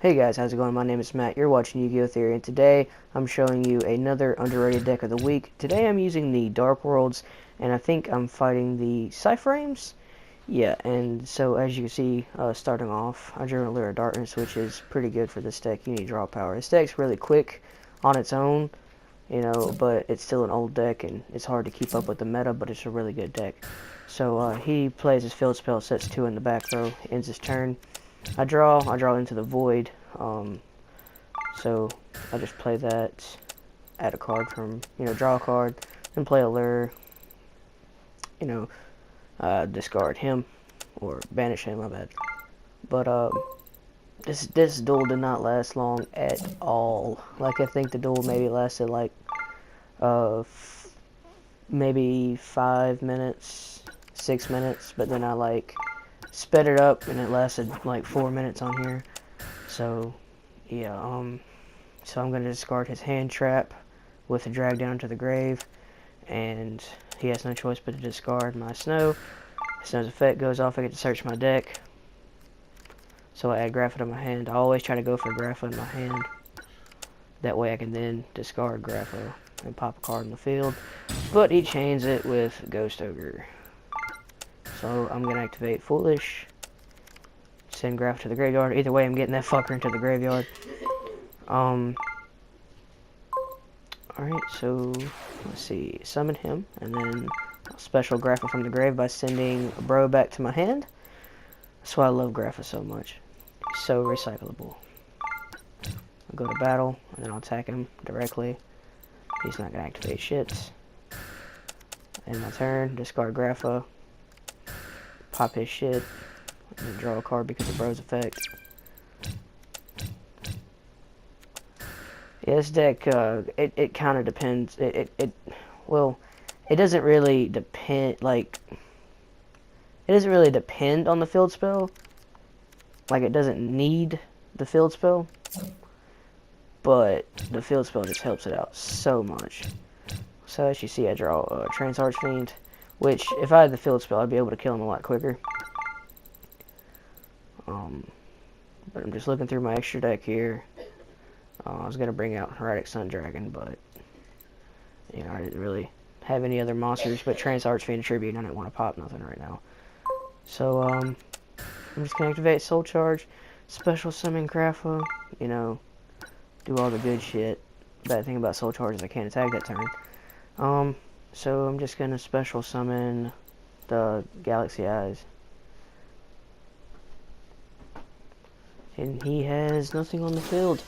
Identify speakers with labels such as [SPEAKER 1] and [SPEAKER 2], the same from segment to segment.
[SPEAKER 1] Hey guys, how's it going? My name is Matt. You're watching Yu-Gi-Oh! Theory, and today I'm showing you another underrated deck of the week. Today I'm using the Darkworlds, and I think I'm fighting the Cyframes. Yeah, and so as you can see, starting off, I drew a Lure of Darkness, which is pretty good for this deck. You need draw power. This deck's really quick on its own, but it's still an old deck, and it's hard to keep up with the meta, but it's a really good deck. So he plays his field spell, sets 2 in the back row, ends his turn. I draw into the void, so I just play that, add a card from, draw a card, then play a lure, discard him, or banish him, my bad. But, this duel did not last long at all. Like, I think the duel maybe lasted, like, maybe 5 minutes, 6 minutes, but then I, like, sped it up, and it lasted like 4 minutes on here. So yeah, so I'm gonna discard his hand trap with a drag down to the grave, and he has no choice but to discard my snow. Snow's effect goes off, I get to search my deck, so I add Grapha to my hand. I always try to go for Grapha in my hand, that way I can then discard Grapha and pop a card in the field, but he chains it with Ghost Ogre. So I'm going to activate Foolish, send Graph to the graveyard. Either way, I'm getting that fucker into the graveyard. Alright, so let's see. Summon him, and then I'll special Grapha from the grave by sending a Bro back to my hand. That's why I love Grapha so much. He's so recyclable. I'll go to battle, and then I'll attack him directly. He's not going to activate shit. End my turn, discard Grapha. Pop his shit, and draw a card because of Bro's effect. Yeah, this deck, it kind of depends. Well, it doesn't really depend, like, it doesn't really depend on the field spell. Like, it doesn't need the field spell, but the field spell just helps it out so much. So as you see, I draw Trans Archfiend, which, if I had the field spell, I'd be able to kill him a lot quicker. But I'm just looking through my extra deck here. I was going to bring out Heraldic Sun Dragon, but, I didn't really have any other monsters, but Trans Archfiend Tribute, I didn't want to pop nothing right now. So, I'm just going to activate Soul Charge, Special Summon Grapha, do all the good shit. Bad thing about Soul Charge is I can't attack that turn. So I'm just going to special summon the Galaxy Eyes. And he has nothing on the field.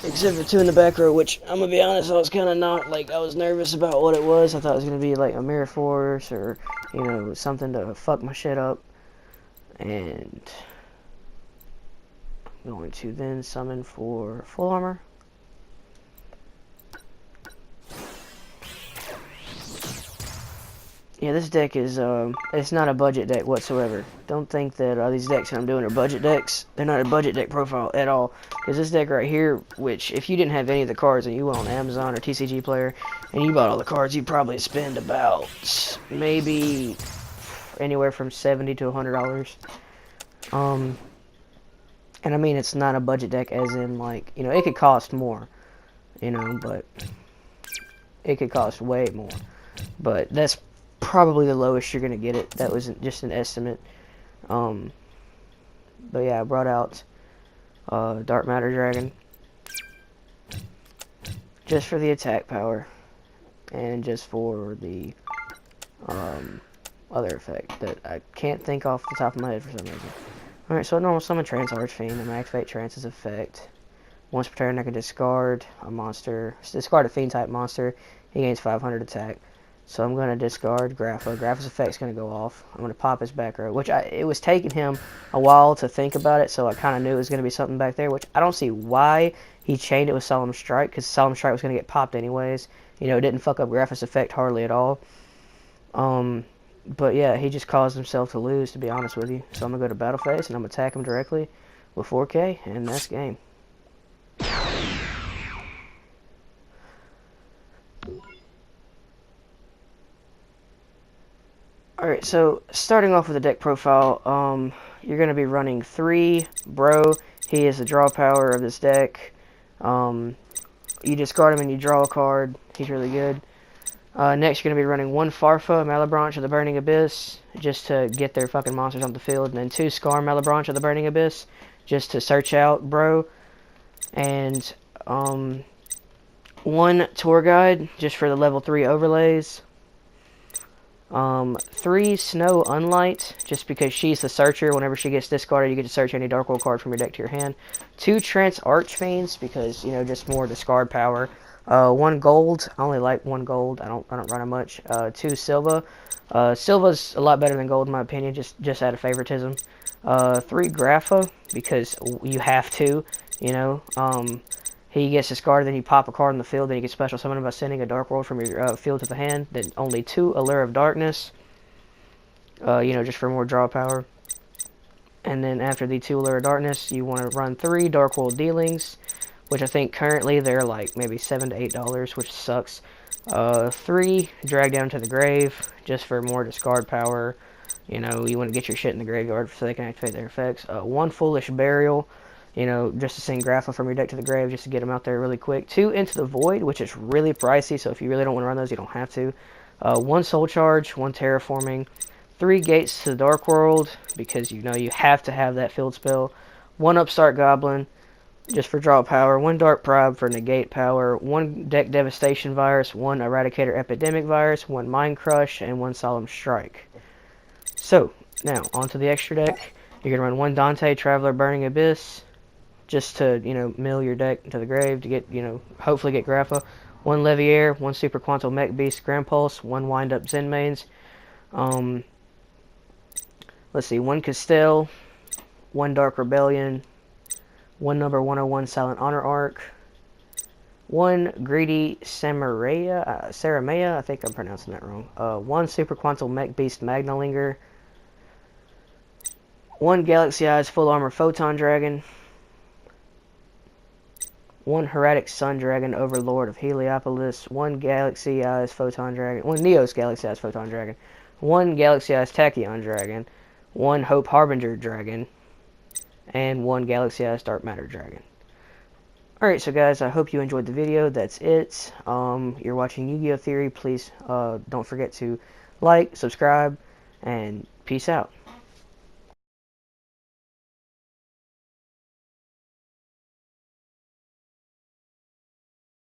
[SPEAKER 1] Except for 2 in the back row, which, I'm going to be honest, I was kind of not, like, I was nervous about what it was. I thought it was going to be, like, a Mirror Force or, something to fuck my shit up. And I'm going to then summon for full armor. Yeah, this deck is, it's not a budget deck whatsoever. Don't think that these decks that I'm doing are budget decks. They're not a budget deck profile at all. Because this deck right here, which, if you didn't have any of the cards and you went on Amazon or TCG Player, and you bought all the cards, you'd probably spend about, maybe, anywhere from $70 to $100. And I mean, it's not a budget deck as in, like, it could cost more, but it could cost way more. But that's probably the lowest you're gonna get it. That was just an estimate. But yeah, I brought out Dark Matter Dragon just for the attack power and just for the other effect that I can't think off the top of my head for some reason. Alright, so I normal summon Trans Archfiend. I'm gonna activate Trance's effect. Once per turn, I can discard a monster, discard a Fiend type monster. He gains 500 attack. So I'm going to discard Grapha. Grapha's effect's going to go off. I'm going to pop his back row, which it was taking him a while to think about it, so I kind of knew it was going to be something back there, which I don't see why he chained it with Solemn Strike, because Solemn Strike was going to get popped anyways. It didn't fuck up Grapha's effect hardly at all. But yeah, he just caused himself to lose, to be honest with you. So I'm going to go to Battle Phase, and I'm going to attack him directly with 4K, and that's game. Alright, so starting off with the deck profile, you're going to be running 3 Bro. He is the draw power of this deck. You discard him and you draw a card. He's really good. Next, you're going to be running 1 Farfa, Malebranche of the Burning Abyss, just to get their fucking monsters on the field. And then 2 Scar, Malebranche of the Burning Abyss, just to search out, bro. And 1 Tour Guide, just for the level 3 overlays. 3 Snow Unlight, just because she's the searcher. Whenever she gets discarded, you get to search any Dark World card from your deck to your hand. 2 Trance Archfiends, because, you know, just more discard power. 1 gold. I only like 1 gold. I don't run it much. 2 Silva. Silva's a lot better than gold in my opinion, just out of favoritism. 3 Grapha, because you have to, you know. He gets discarded, then you pop a card in the field, then you can special summon him by sending a Dark World from your field to the hand. Then only 2 Allure of Darkness, you know, just for more draw power. And then after the 2 Allure of Darkness, you want to run 3 Dark World Dealings, which I think currently they're like maybe $7 to $8, which sucks. 3 Drag Down to the Grave, just for more discard power. You know, you want to get your shit in the graveyard so they can activate their effects. 1 Foolish Burial, you know, just to send Grapha from your deck to the grave, just to get them out there really quick. 2 Into the Void, which is really pricey, so if you really don't want to run those, you don't have to. 1 Soul Charge, 1 Terraforming. 3 Gates to the Dark World, because you know you have to have that field spell. 1 Upstart Goblin, just for draw power. 1 Dark Probe for negate power. 1 Deck Devastation Virus. 1 Eradicator Epidemic Virus. 1 Mind Crush, and 1 Solemn Strike. So, now, onto the extra deck. You're going to run 1 Dante Traveler Burning Abyss, just to, you know, mill your deck to the grave to get, you know, hopefully get Grapha. 1 Leviair, 1 Super Quantal Mech Beast Grand Pulse, 1 Wind Up Zen Mains. Let's see, 1 Castell, 1 Dark Rebellion, 1 number 101 Silent Honor Arc, 1 Greedy Saramea, I think I'm pronouncing that wrong. 1 Super Quantal Mech Beast Magnalinger, 1 Galaxy Eyes Full Armor Photon Dragon, 1 Heretic Sun Dragon Overlord of Heliopolis, 1 Galaxy Eyes Photon Dragon, 1 Neos Galaxy Eyes Photon Dragon, 1 Galaxy Eyes Tachyon Dragon, 1 Hope Harbinger Dragon, and 1 Galaxy Eyes Dark Matter Dragon. Alright, so guys, I hope you enjoyed the video. That's it. You're watching Yu-Gi-Oh! Theory. Please don't forget to like, subscribe, and peace out.